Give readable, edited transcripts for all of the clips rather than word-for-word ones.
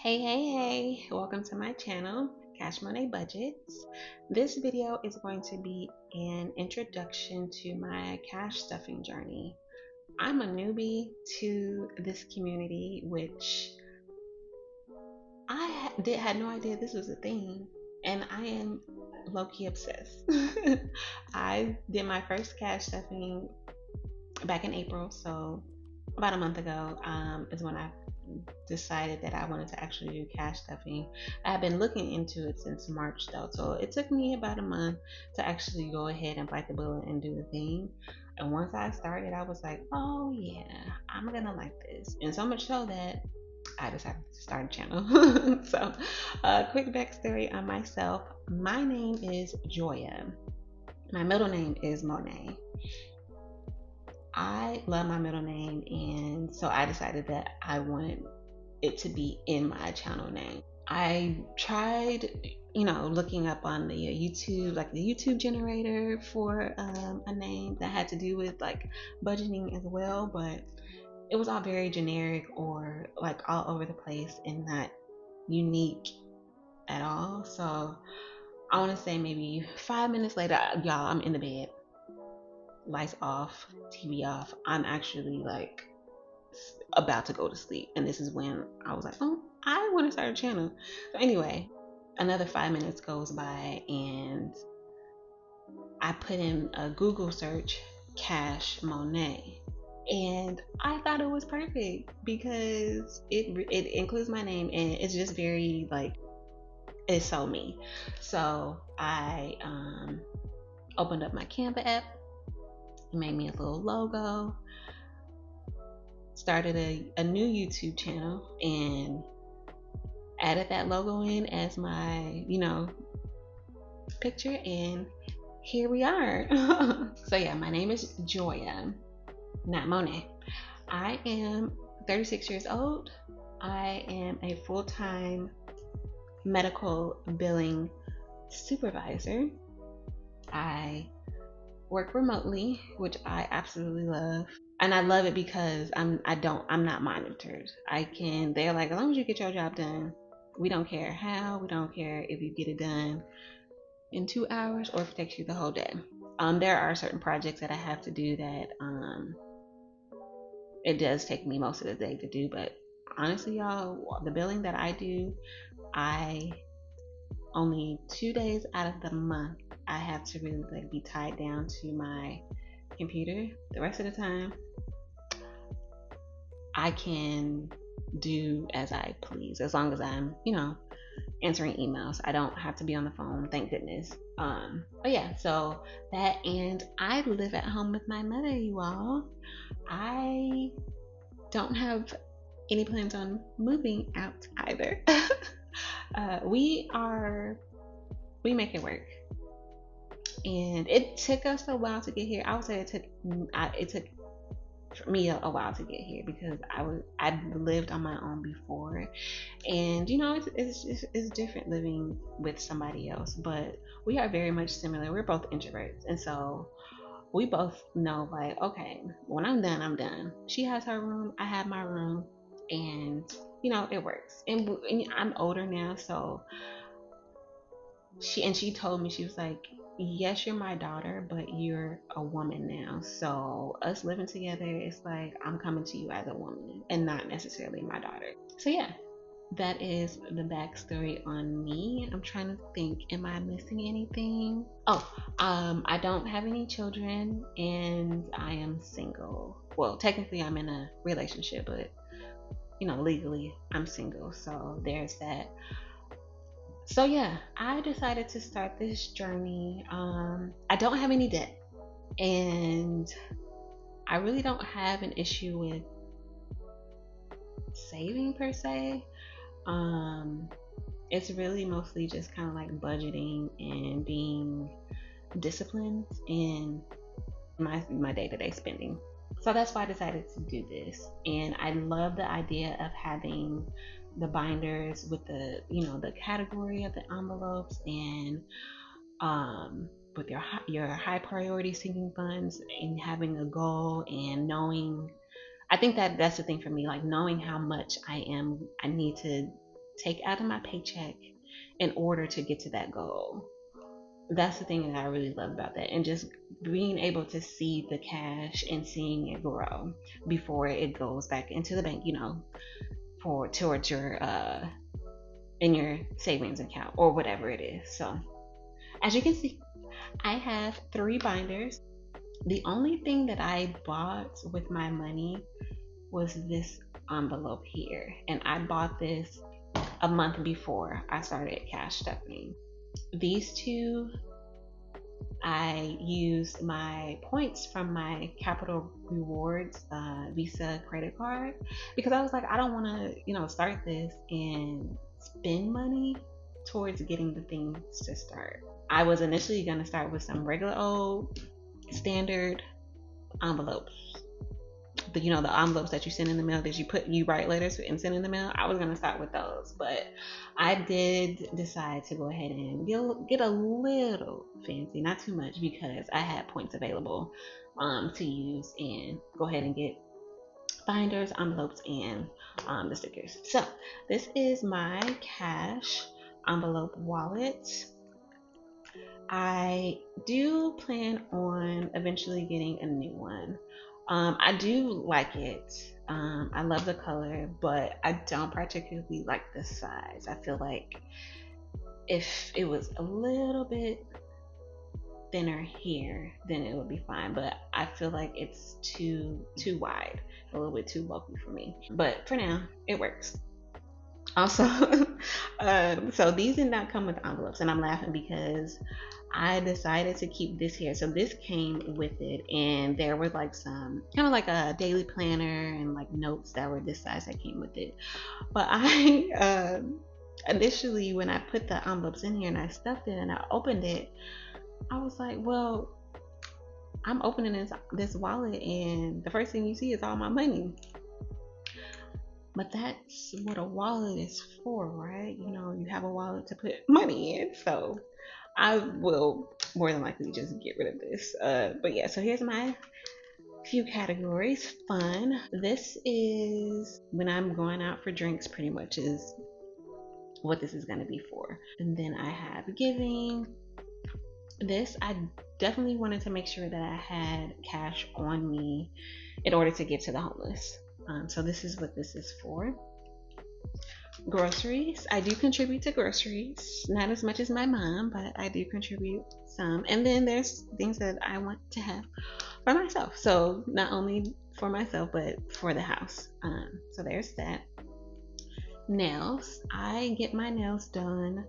Hey, welcome to my channel, Cash Money Budgets. This video is going to be an introduction to my cash stuffing journey. I'm a newbie to this community, which had no idea this was a thing, and I am low-key obsessed. I did my first cash stuffing back in April, so about a month ago is when I decided that I wanted to actually do cash stuffing. I have been looking into it since March though, so it took me about a month to actually go ahead and bite the bullet and do the thing. And once I started, I was like, oh yeah, I'm gonna like this. And so much so that I decided to start a channel. So, quick backstory on myself. My name is Joya. My middle name is Monet. I love my middle name, and so I decided that I wanted it to be in my channel name. I tried, looking up on the YouTube, like the YouTube generator for a name that had to do with like budgeting as well, but it was all very generic or like all over the place and not unique at all. So I want to say maybe 5 minutes later, y'all, I'm in the bed, lights off, TV off. I'm actually like about to go to sleep, and this is when I was like, oh, I want to start a channel. So anyway, another 5 minutes goes by, and I put in a Google search, Cash Monet, and I thought it was perfect because it includes my name, and it's just very like, it's so me. So I opened up my Canva app, made me a little logo, started a new YouTube channel, and added that logo in as my, picture, and here we are. So yeah, my name is Joya, not Monet. I am 36 years old. I am a full-time medical billing supervisor. I work remotely, which I absolutely love. And I love it because I'm not monitored. They're like, as long as you get your job done, we don't care how, we don't care if you get it done in 2 hours or if it takes you the whole day. There are certain projects that I have to do that it does take me most of the day to do, but honestly, y'all, the billing that I do, I only 2 days out of the month I have to really like be tied down to my computer. The rest of the time I can do as I please, as long as I'm, answering emails. I don't have to be on the phone, thank goodness. But yeah, so that, and I live at home with my mother, you all. I don't have any plans on moving out either. We make it work, and it took us a while to get here. I would say it took for me a while to get here because I lived on my own before, and it's different living with somebody else, but we are very much similar. We're both introverts, and so we both know, like, okay, when I'm done, I'm done. She has her room, I have my room, and it works. And I'm older now, so she told me, she was like, yes, you're my daughter, but you're a woman now, so us living together, it's like I'm coming to you as a woman and not necessarily my daughter. So yeah, that is the backstory on me. I'm trying to think, am I missing anything? Oh, I don't have any children, and I am single. Well, technically I'm in a relationship, but legally I'm single, so there's that. So yeah, I decided to start this journey. I don't have any debt, and I really don't have an issue with saving per se. It's really mostly just kind of like budgeting and being disciplined in my day-to-day spending. So that's why I decided to do this, and I love the idea of having the binders with the category of the envelopes, and with your high priority sinking funds, and having a goal, and knowing, I think that that's the thing for me, like knowing how much I need to take out of my paycheck in order to get to that goal. That's the thing that I really love about that, and just being able to see the cash and seeing it grow before it goes back into the bank, for towards your in your savings account or whatever it is. So as you can see, I have 3 binders. The only thing that I bought with my money was this envelope here, and I bought this a month before I started cash stuffing. These two, I used my points from my Capital Rewards Visa credit card, because I was like, I don't want to, start this and spend money towards getting the things to start. I was initially going to start with some regular old standard envelopes. The envelopes that you send in the mail, that you write letters and send in the mail. I was gonna start with those, but I did decide to go ahead and get a little fancy, not too much, because I had points available to use, and go ahead and get binders, envelopes, and the stickers. So this is my cash envelope wallet. I do plan on eventually getting a new one. I do like it. I love the color, but I don't particularly like the size. I feel like if it was a little bit thinner here, then it would be fine. But I feel like it's too wide, a little bit too bulky for me. But for now, it works. Also, so these did not come with envelopes, and I'm laughing because I decided to keep this here. So this came with it, and there were like some kind of like a daily planner and like notes that were this size that came with it. But I initially, when I put the envelopes in here and I stuffed it and I opened it, I was like, well, I'm opening this wallet, and the first thing you see is all my money. But that's what a wallet is for, right? You have a wallet to put money in. So I will more than likely just get rid of this. But yeah, so here's my few categories. Fun. This is when I'm going out for drinks, pretty much is what this is going to be for. And then I have giving. This, I definitely wanted to make sure that I had cash on me in order to give to the homeless. So this is what this is for. Groceries. I do contribute to groceries, not as much as my mom, but I do contribute some. And then there's things that I want to have for myself. So not only for myself, but for the house. So there's that. Nails. I get my nails done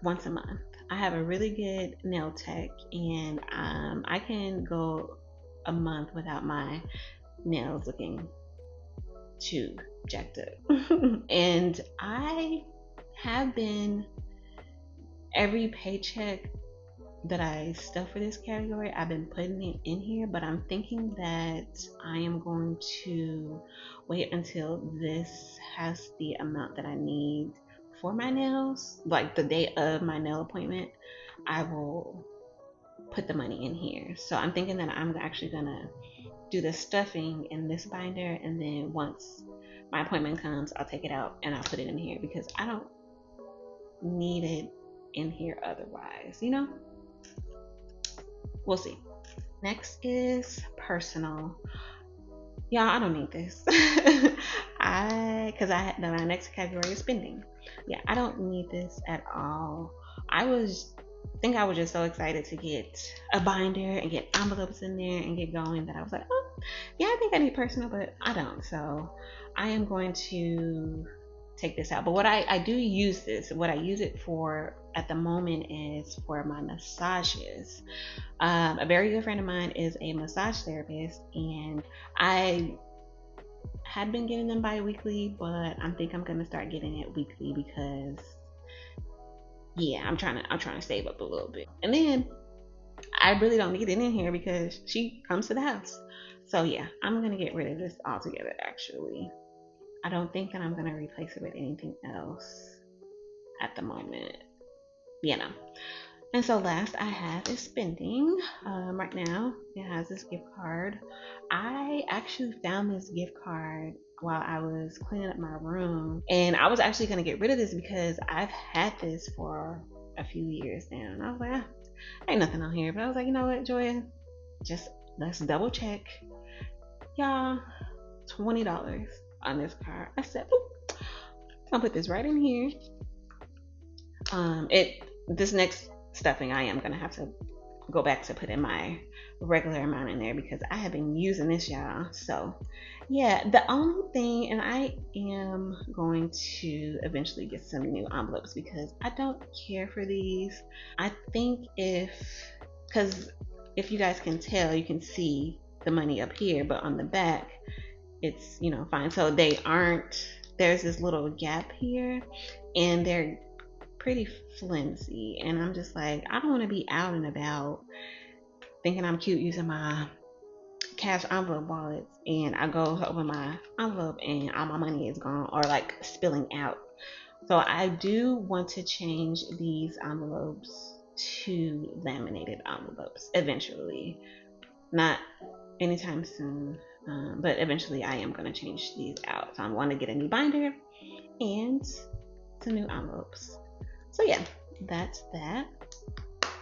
once a month. I have a really good nail tech, and I can go a month without my nails looking too jacked up. And I have been, every paycheck that I stuff for this category, I've been putting it in here, but I'm thinking that I am going to wait until this has the amount that I need for my nails, like the day of my nail appointment. I will put the money in here. So I'm thinking that I'm actually gonna do the stuffing in this binder, and then once my appointment comes, I'll take it out and I'll put it in here, because I don't need it in here otherwise, We'll see. Next is personal. Y'all, I don't need this. Because my next category is spending. Yeah, I don't need this at all. I was just so excited to get a binder and get envelopes in there and get going, that I was like, oh, yeah, I think I need personal, but I don't. So I am going to take this out. But what I do use this, what I use it for at the moment is for my massages. A very good friend of mine is a massage therapist, and I had been getting them bi-weekly, but I think I'm gonna start getting it weekly, because yeah, I'm trying to save up a little bit. And then I really don't need it in here because she comes to the house. So yeah, I'm gonna get rid of this altogether. Actually, I don't think that I'm gonna replace it with anything else at the moment. And so last I have is spending. Right now it has this gift card. I actually found this gift card while I was cleaning up my room. And I was actually going to get rid of this because I've had this for a few years now. And I was like, ain't nothing on here. But I was like, you know what, Joya? Just let's double check. Y'all, $20 on this card. I said, I'll put this right in here. This next stuffing, I am gonna have to go back to putting my regular amount in there because I have been using this, y'all. So yeah, the only thing, and I am going to eventually get some new envelopes because I don't care for these. I think because if you guys can tell, you can see the money up here, but on the back it's, fine. So there's this little gap here, and they're pretty flimsy, and I'm just like, I don't want to be out and about thinking I'm cute using my cash envelope wallets, and I go to open my envelope and all my money is gone or like spilling out. So I do want to change these envelopes to laminated envelopes eventually, not anytime soon, but eventually I am going to change these out. So I want to get a new binder and some new envelopes. So yeah, that's that.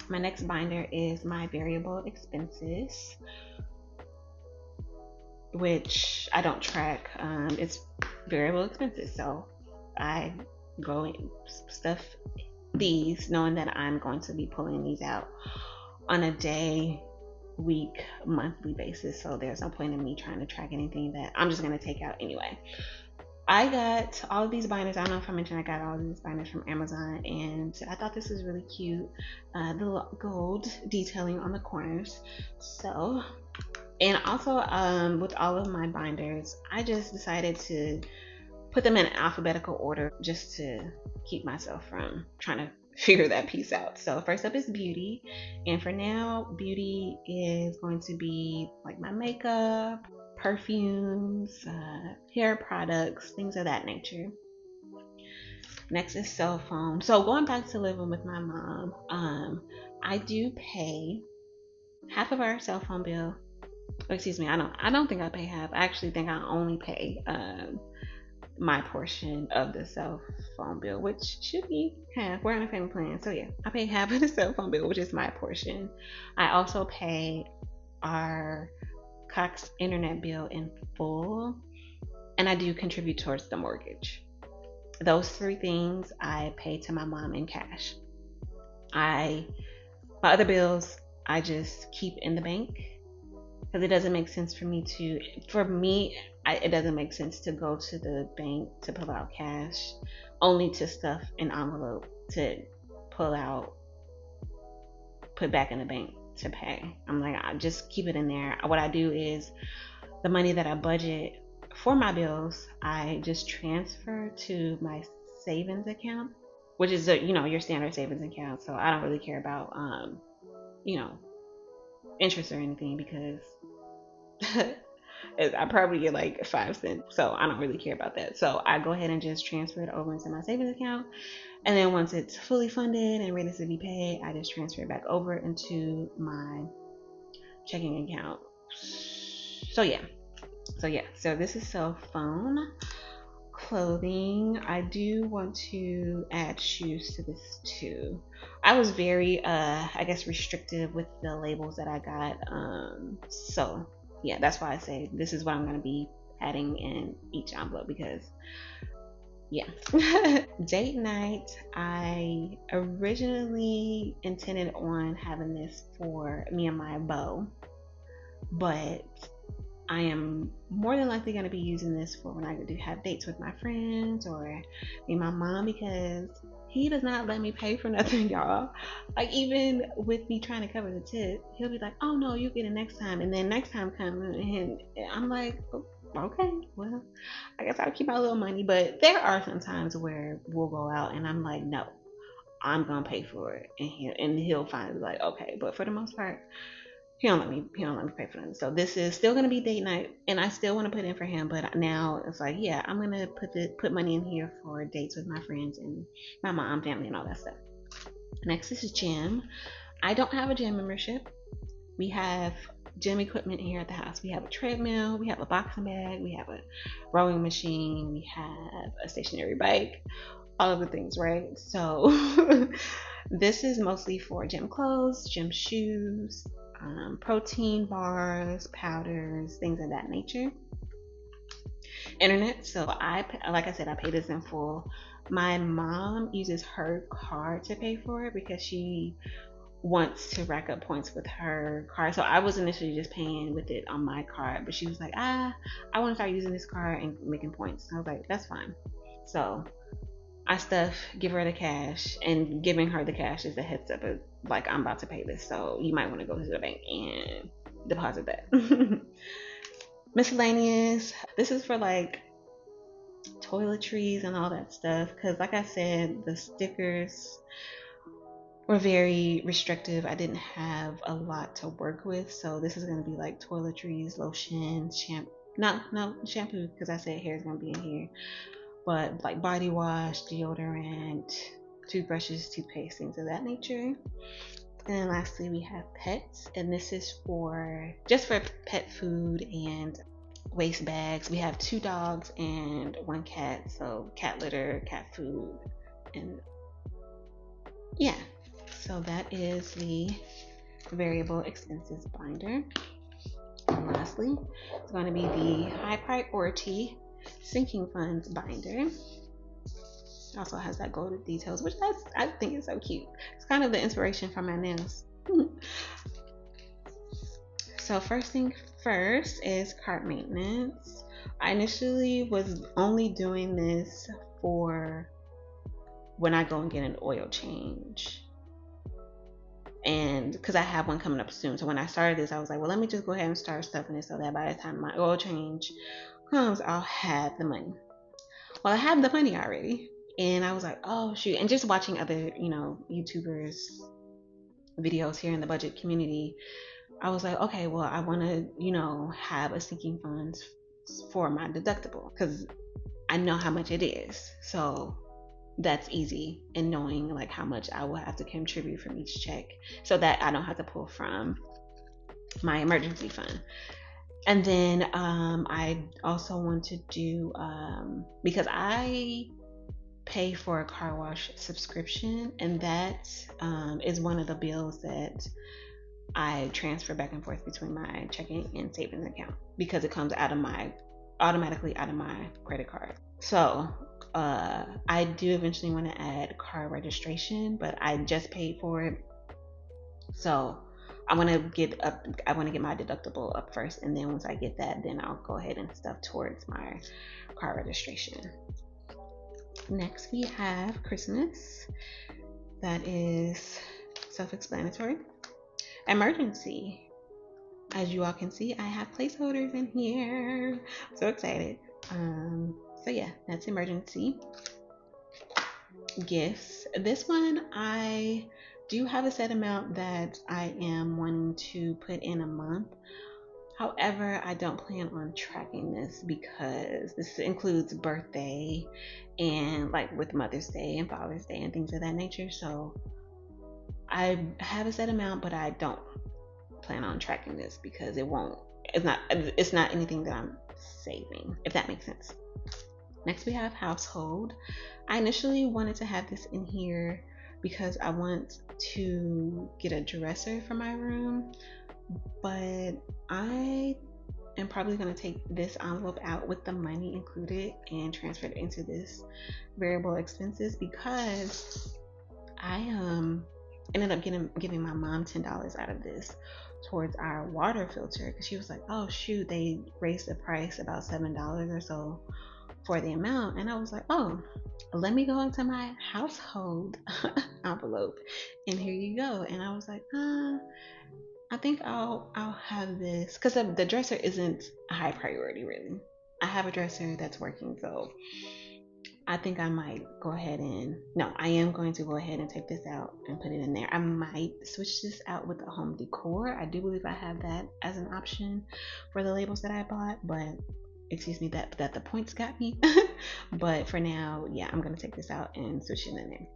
My next binder is my variable expenses, which I don't track. It's variable expenses, so I go and stuff these knowing that I'm going to be pulling these out on a day, week, monthly basis. So there's no point in me trying to track anything that I'm just going to take out anyway. I got all of these binders. I don't know if I mentioned I got all of these binders from Amazon, and I thought this was really cute. The little gold detailing on the corners. So, and also with all of my binders, I just decided to put them in alphabetical order just to keep myself from trying to figure that piece out. So first up is beauty, and for now, beauty is going to be like my makeup, perfumes, hair products, things of that nature. Next is cell phone. So going back to living with my mom, I do pay half of our cell phone bill. Excuse me, I don't think I pay half. I actually think I only pay my portion of the cell phone bill, which should be half. We're on a family plan, so yeah, I pay half of the cell phone bill, which is my portion. I also pay our Cox internet bill in full, and I do contribute towards the mortgage. Those three things I pay to my mom in cash. My other bills I just keep in the bank because it doesn't make sense for me it doesn't make sense to go to the bank to pull out cash, only to stuff an envelope to pull out, put back in the bank to pay. I'm like, I just keep it in there. What I do is the money that I budget for my bills, I just transfer to my savings account, which is your standard savings account. So I don't really care about interest or anything because I probably get like 5 cents, so I don't really care about that. So I go ahead and just transfer it over into my savings account, and then once it's fully funded and ready to be paid, I just transfer it back over into my checking account. So this is cell phone. Clothing, I do want to add shoes to this too. I was very I guess restrictive with the labels that I got, so yeah, that's why I say this is what I'm going to be adding in each envelope, because yeah. Date night, I originally intended on having this for me and my beau, but I am more than likely going to be using this for when I do have dates with my friends or me and my mom, because he does not let me pay for nothing, y'all. Like, even with me trying to cover the tip, he'll be like, oh no, you get it next time. And then next time comes and I'm like, oh, okay, well, I guess I'll keep my little money. But there are some times where we'll go out and I'm like, no, I'm gonna pay for it, and he'll finally be like, okay. But for the most part, he don't let me pay for them. So this is still gonna be date night, and I still want to put in for him. But now it's like, yeah, I'm gonna put money in here for dates with my friends and my mom, family, and all that stuff. Next is gym. I don't have a gym membership. We have gym equipment here at the house. We have a treadmill, we have a boxing bag, we have a rowing machine, we have a stationary bike, all of the things, right? So this is mostly for gym clothes, gym shoes, protein bars, powders, things of that nature. Internet. So like I said, I pay this in full. My mom uses her card to pay for it because she wants to rack up points with her card. So I was initially just paying with it on my card, but she was like, I want to start using this card and making points. And I was like, that's fine. So I give her the cash, and giving her the cash is a heads up of like, I'm about to pay this, so you might want to go to the bank and deposit that. Miscellaneous. This is for like toiletries and all that stuff, because like I said, the stickers were very restrictive. I didn't have a lot to work with, so this is going to be like toiletries, lotion, shampoo. No shampoo, because I said hair is going to be in here, but like body wash, deodorant, toothbrushes, toothpaste, things of that nature. And lastly, we have pets, and this is just for pet food and waste bags. We have 2 dogs and 1 cat, so cat litter, cat food, and yeah. So that is the variable expenses binder. And lastly, it's going to be the high priority sinking funds binder. It also has that gold details, which I think is so cute. It's kind of the inspiration for my nails. So first thing first is cart maintenance. I initially was only doing this for when I go and get an oil change, and because I have one coming up soon. So when I started this, I was like, well, let me just go ahead and start stuffing it so that by the time my oil change comes, I'll have the money. Well, I have the money already, and I was like, oh shoot. And just watching other YouTubers videos here in the budget community, I was like, okay, well, I want to have a sinking fund for my deductible, because I know how much it is. So that's easy in knowing like how much I will have to contribute from each check, so that I don't have to pull from my emergency fund. And then I also want to do, because I pay for a car wash subscription, and that is one of the bills that I transfer back and forth between my checking and savings account, because it comes automatically out of my credit card. So I do eventually want to add car registration, but I just paid for it. So I want to get my deductible up first, and then once I get that, then I'll go ahead and stuff towards my car registration. Next we have Christmas. That is self-explanatory. Emergency. As you all can see, I have placeholders in here. I'm so excited. So yeah, that's emergency. Gifts. This one, I do have a set amount that I am wanting to put in a month. However, I don't plan on tracking this, because this includes birthday and like with Mother's Day and Father's Day and things of that nature. So I have a set amount, but I don't plan on tracking this because it's not anything that I'm saving, if that makes sense. Next we have household. I initially wanted to have this in here because I want to get a dresser for my room, but I am probably going to take this envelope out with the money included and transfer it into this variable expenses, because I ended up giving my mom $10 out of this towards our water filter, because she was like, oh shoot, they raised the price about $7 or so for the amount. And I was like, oh, let me go into my household envelope and here you go. And I was like, I think I'll have this, because the dresser isn't a high priority really. I have a dresser that's working, so I think I might go ahead and I am going to go ahead and take this out and put it in there. I might switch this out with the home decor. I do believe I have that as an option for the labels that I bought, but excuse me, that the points got me. But for now, yeah, I'm gonna take this out and switch it in there.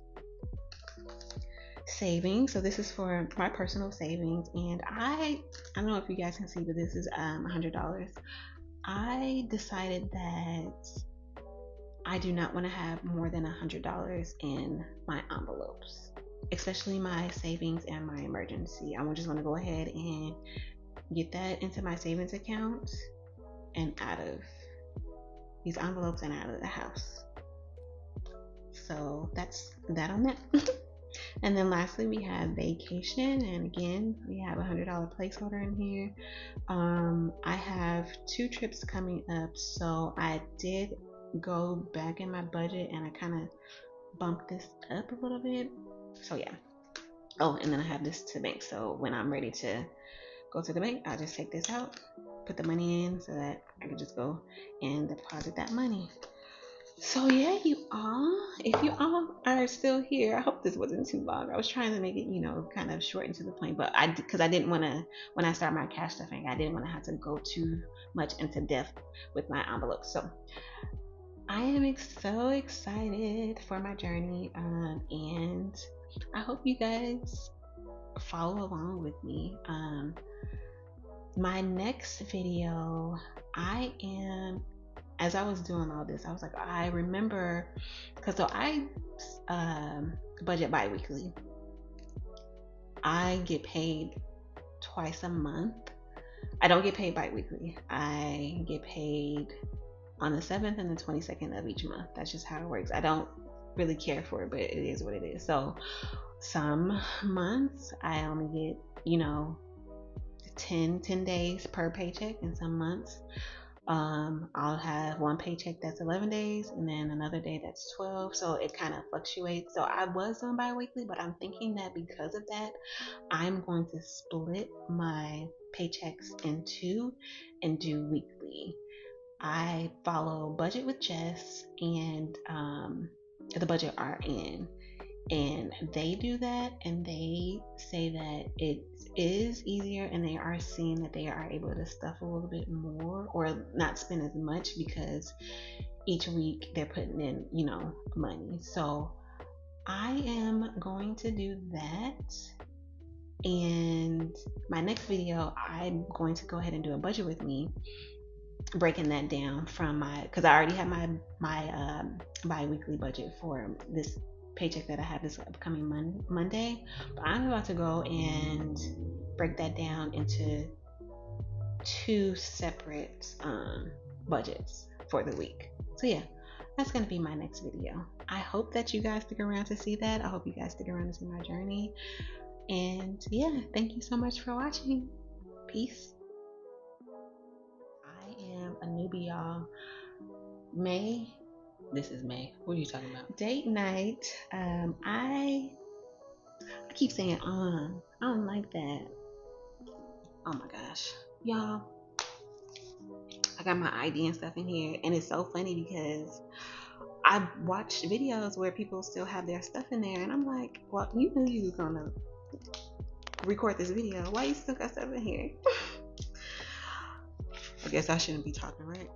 savings. So this is for my personal savings, and I don't know if you guys can see, but this is $100. I decided that I do not want to have more than $100 in my envelopes, especially my savings and my emergency. I just want to go ahead and get that into my savings account and out of these envelopes and out of the house. So that's that on that. And then lastly, we have vacation, and again, we have $100 placeholder in here. I have 2 trips coming up, so I did go back in my budget and I kind of bumped this up a little bit. So yeah. Oh, and then I have this to bank, so when I'm ready to go to the bank, I'll just take this out, put the money in so that I can just go and deposit that money. So yeah, you all, if you all are still here, I hope this wasn't too long. I was trying to make it, kind of short and to the point, but because I didn't want to, when I start my cash stuffing, I didn't want to have to go too much into depth with my envelopes. So I am so excited for my journey, and I hope you guys follow along with me. My next video, as I was doing all this, I was like, I remember, because so I budget bi-weekly. I get paid twice a month. I don't get paid bi-weekly. I get paid on the 7th and the 22nd of each month. That's just how it works. I don't really care for it, but it is what it is. So some months I only get 10 days per paycheck, and some months I'll have one paycheck that's 11 days and then another day that's 12. So it kind of fluctuates. So I was on bi-weekly, but I'm thinking that because of that, I'm going to split my paychecks in 2 and do weekly. I follow Budget with Jess and the Budget RN, and they do that, and they say that it is easier, and they are seeing that they are able to stuff a little bit more or not spend as much because each week they're putting in money. So I am going to do that, and my next video I'm going to go ahead and do a budget with me, breaking that down from because I already have my bi-weekly budget for this paycheck that I have this upcoming Monday, but I'm about to go and break that down into 2 separate budgets for the week. So yeah, that's going to be my next video. I hope that you guys stick around to see that. I hope you guys stick around to see my journey, and yeah, thank you so much for watching. Peace. I am a newbie, y'all. This is May. What are you talking about? Date night. I keep saying I don't like that. Oh my gosh, y'all. I got my ID and stuff in here, and it's so funny because I watched videos where people still have their stuff in there, and I'm like, well, you knew you were gonna record this video. Why you still got stuff in here? I guess I shouldn't be talking, right?